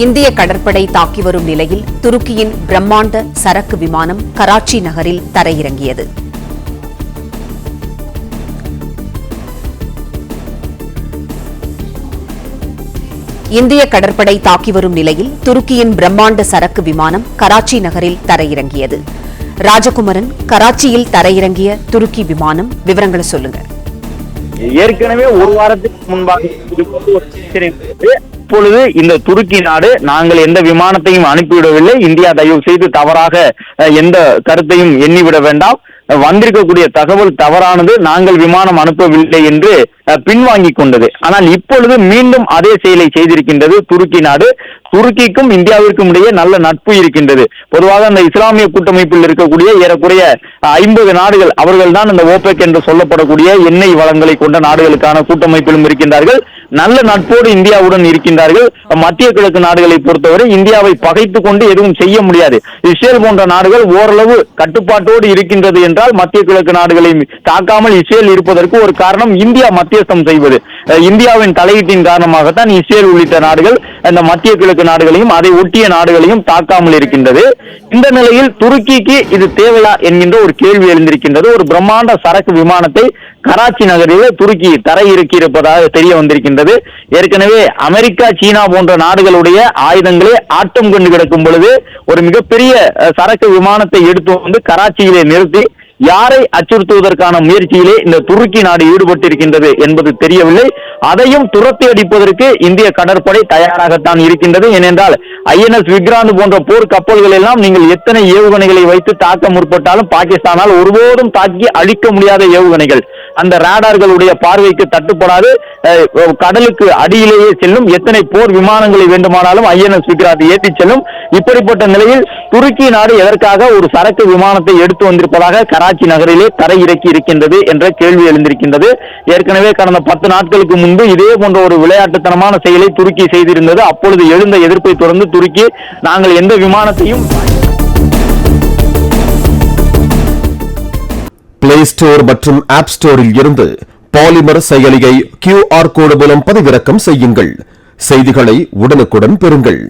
இந்திய கடற்படை தாக்கி வரும் நிலையில் துருக்கியின் பிரம்மாண்ட சரக்கு விமானம் கராச்சி நகரில் தரையிறங்கியது. இந்திய கடற்படை தாக்கி வரும் நிலையில் துருக்கியின் பிரம்மாண்ட சரக்கு விமானம் கராச்சி நகரில் தரையிறங்கியது. ராஜகுமரன், கராச்சியில் தரையிறங்கிய துருக்கி விமானம் விவரங்களை சொல்லுங்க. ஏற்கனவே ஒரு வாரத்துக்கு முன்பாக இப்பொழுது இந்த துருக்கி நாடு நாங்கள் எந்த விமானத்தையும் அனுப்பிவிடவில்லை, இந்தியா தயவு செய்து தவறாக எந்த கருத்தையும் எண்ணிவிட வேண்டாம், வந்திருக்கக்கூடிய தகவல் தவறானது, நாங்கள் விமானம் அனுப்பவில்லை என்று பின்வாங்கிக் கொண்டது. ஆனால் இப்பொழுது மீண்டும் அதே செயலை செய்திருக்கின்றது துருக்கி நாடு. துருக்கிக்கும் இந்தியாவிற்கும் இடையே நல்ல நட்பு இருக்கின்றது. பொதுவாக அந்த இஸ்லாமிய கூட்டமைப்பில் இருக்கக்கூடிய ஏறக்குறைய 50 நாடுகள் அவர்கள் தான் இந்த ஓபெக் என்று சொல்லப்படக்கூடிய எண்ணெய் வளங்களை கொண்ட நாடுகளுக்கான கூட்டமைப்பிலும் இருக்கின்றார்கள். நல்ல நட்போடு இந்தியாவுடன் இருக்கின்றார்கள். மத்திய கிழக்கு நாடுகளை பொறுத்தவரை இந்தியாவை பகைத்துக் கொண்டு எதுவும் செய்ய முடியாது. இஸ்ரேல் போன்ற நாடுகள் ஓரளவு கட்டுப்பாட்டோடு இருக்கின்றது என்றால் மத்திய கிழக்கு நாடுகளை தாக்காமல் இஸ்ரேல் இருப்பதற்கு ஒரு காரணம் இந்தியா மத்தியஸ்தம் செய்வது. இந்தியாவின் தலையீட்டின் காரணமாகத்தான் இஸ்ரேல் உள்ளிட்ட நாடுகள் அந்த மத்திய கிழக்கு நாடுகளையும் அதை ஒட்டிய நாடுகளையும் தாக்காமல் இருக்கின்றது. இந்த நிலையில் துருக்கிக்கு இது தேவையா என்கின்ற ஒரு கேள்வி எழுந்திருக்கின்றது. ஒரு பிரம்மாண்ட சரக்கு விமானத்தை கராச்சி நகரில் துருக்கி தரையிறக்கி இருப்பதாக தெரிய வந்திருக்கின்றது. ஏற்கனவே அமெரிக்கா, சீனா போன்ற நாடுகளுடைய ஆயுதங்களே ஆட்டம் கொண்டு கிடக்கும் பொழுது ஒரு மிகப்பெரிய சரக்கு விமானத்தை எடுத்து வந்து கராச்சியிலே நிறுத்தி யாரை அச்சுறுத்துவதற்கான முயற்சியிலே இந்த துருக்கி நாடு ஈடுபட்டிருக்கின்றது என்பது தெரியவில்லை. அதையும் துரத்தி அடிப்பதற்கு இந்திய கடற்படை தயாராகத்தான் இருக்கின்றது. ஏனென்றால் INS விக்ராந்த் போன்ற போர் கப்பல்கள் எல்லாம் நீங்கள் எத்தனை ஏவுகணைகளை வைத்து தாக்க முற்பட்டாலும் பாகிஸ்தானால் ஒருபோதும் தாக்கி அழிக்க முடியாத ஏவுகணைகள். அந்த ரேடார்களுடைய பார்வைக்கு தட்டுப்படாது, கடலுக்கு அடியிலேயே செல்லும். எத்தனை போர் விமானங்களை வேண்டுமானாலும் INS விக்ராந்த் ஏற்றி செல்லும். இப்படிப்பட்ட நிலையில் துருக்கி நாடு எதற்காக ஒரு சரக்கு விமானத்தை எடுத்து வந்திருப்பதாக கராச்சி நகரிலே தரையிறக்கி இருக்கின்றது என்ற கேள்வி எழுந்திருக்கின்றது. ஏற்கனவே கடந்த 10 நாட்களுக்கு முன்பு இதே போன்ற ஒரு விளையாட்டுத்தனமான செயலை துருக்கி செய்திருந்தது. அப்பொழுது எழுந்த எதிர்ப்பை தொடர்ந்து துருக்கி நாங்கள் எந்த விமானத்தையும் பிளே ஸ்டோர் மற்றும் ஆப் ஸ்டோரில் இருந்து பாலிமர் செயலியை QR கோடு மூலம் பதிவிறக்கம் செய்யுங்கள். செய்திகளை உடனுக்குடன் பெறுங்கள்.